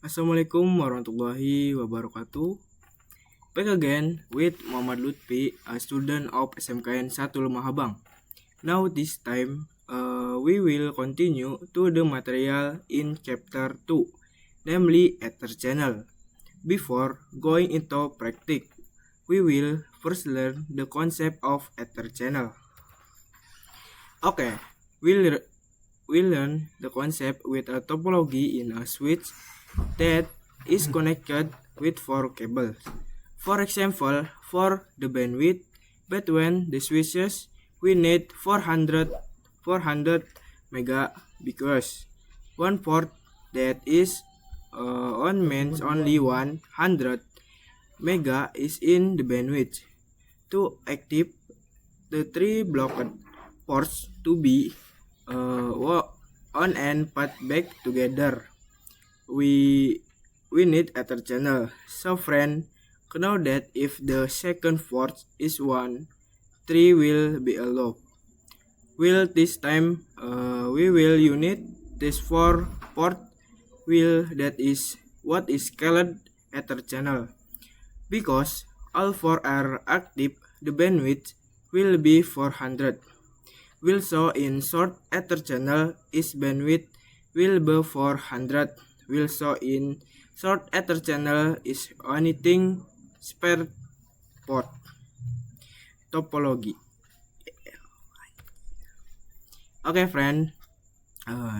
Assalamualaikum warahmatullahi wabarakatuh. Back again with Muhammad Lutfi, a student of SMKN 1 Lumajang. Now this time we will continue to the material in chapter 2, namely Ether Channel. Before going into practice, we will first learn the concept of Ether Channel. Okay, we learn the concept with a topology in a switch that is connected with 4 cables. For example, for the bandwidth between the switches, we need 400 mega because one port that is on means only 100 mega is in the bandwidth. To active the 3 blocked ports to be on and put back together, we need Ether channel. So friend, know that if the second port is 1, 3 will be a loop. Will this time we will unit this 4 port will that is what is called Ether channel. Because all 4 are active, the bandwidth will be 400. Will show in short Ether channel is bandwidth will be 400. Will show in short Ether channel is anything spare port. Topology. Okay friend,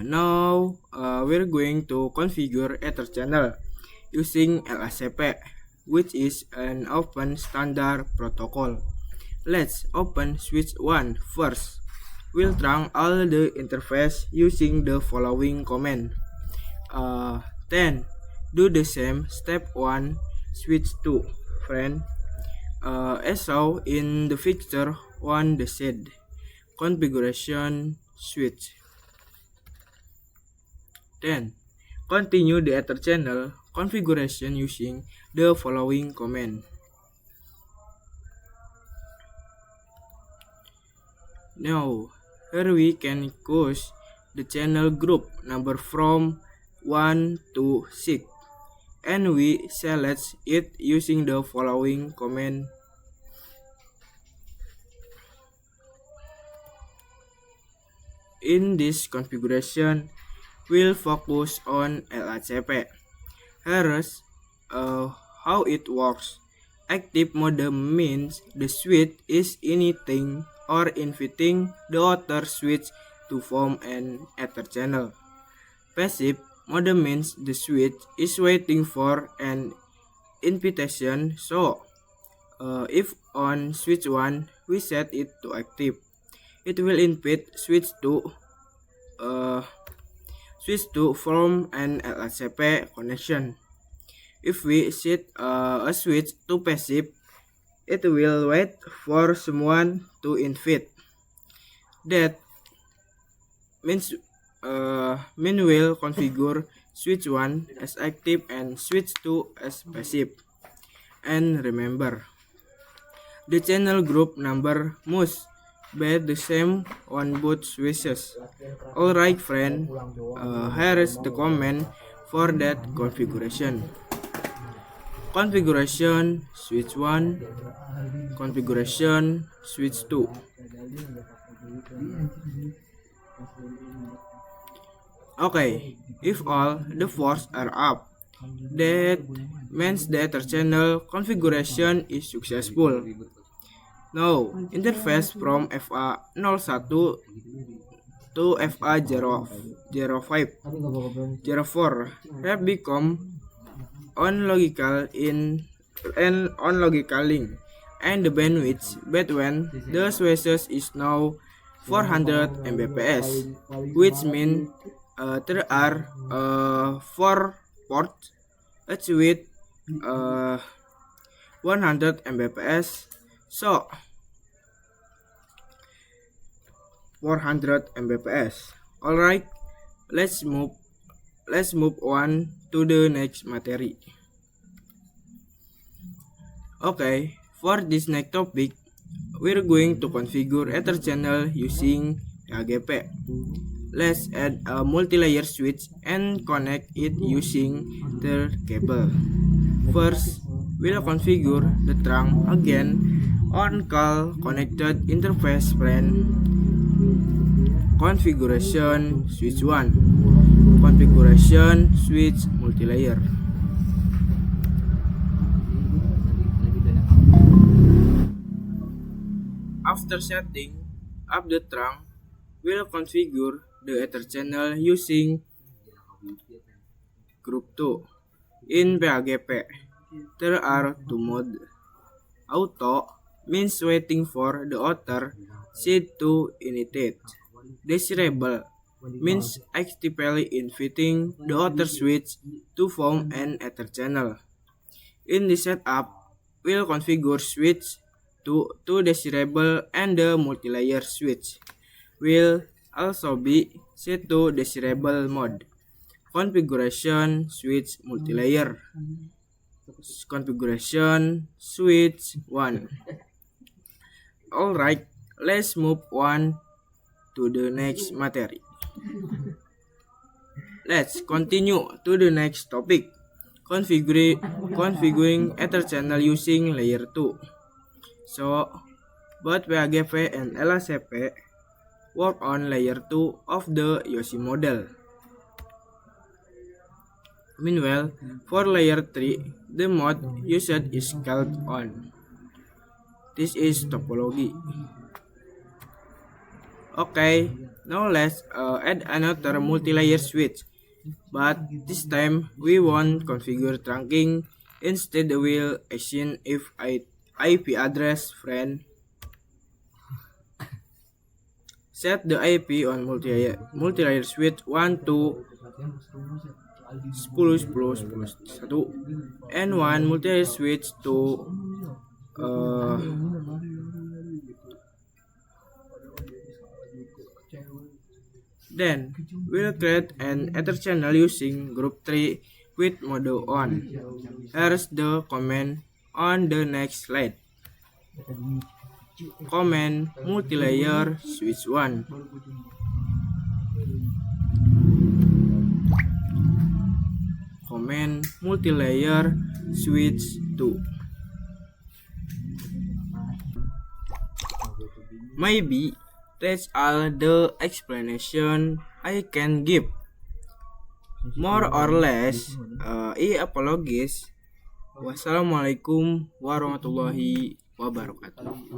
now we're going to configure Ether channel using LHCP, which is an open standard protocol. Let's open switch 1 first. We'll run all the interface using the following command. Then do the same step 1 switch 2 friend, as shown in the figure on the side. Configuration switch. Then continue the Ether channel configuration using the following command. Now here we can choose the channel group number from 1 to 6, and we select it using the following command. In this configuration, we'll focus on LHCP. Here's how it works. Active mode means the switch is igniting or inviting the other switch to form an Ether channel. Passive mode means the switch is waiting for an invitation, so if on switch 1 we set it to active, it will invite switch 2 from an LHCP connection. If we set a switch to passive, it will wait for someone to invite. That means will configure switch 1 as active and switch 2 as passive. And remember, the channel group number must be the same on both switches. Alright friend, here is the command for that configuration. Configuration switch 1, configuration switch 2. Okay, if all the ports are up, that means the Ether channel configuration is successful. Now, interface from FA01 to FA05, 04 have become on logical link, and the bandwidth between the switches is now 400 Mbps, which means there are 4 ports, each with 100 Mbps, so 400 Mbps. Alright, let's move on to the next material. Okay, for this next topic, we're going to configure Ether channel using LGP. Let's add a multi-layer switch and connect it using the cable. First, we'll configure the trunk again on call connected interface friend. Configuration switch 1. Configuration switch multi-layer. After setting up the trunk, we'll configure the Ether channel using group 2. In PAGP, there are two modes. Auto means waiting for the outer seed to initiate. Desirable means actively inviting the outer switch to form an Ether channel. In the setup, we'll configure switch to desirable and the multi-layer switch will also be set to desirable mode. Configuration switch multi-layer. Configuration switch 1. Alright, let's move on to the next material. Let's continue to the next topic. Configuring Ether channel using layer 2. So, both PAGP and LHCP work on layer 2 of the YOSI model. Meanwhile, for layer 3, the mode used is called on. This is topology. Okay, now let's add another multi-layer switch. But this time, we won't configure trunking. Instead, we'll assign if IP address friend. Set the IP on multi-layer switch 1 to 10 1 and 1 multi-layer switch to then we'll create an Ether channel using group 3 with mode on. Here's the command on the next slide. Command multi-layer switch 1. Command multi-layer switch 2. Maybe that's all the explanation I can give. More or less, I apologize. Wassalamualaikum warahmatullahi wabarakatuh.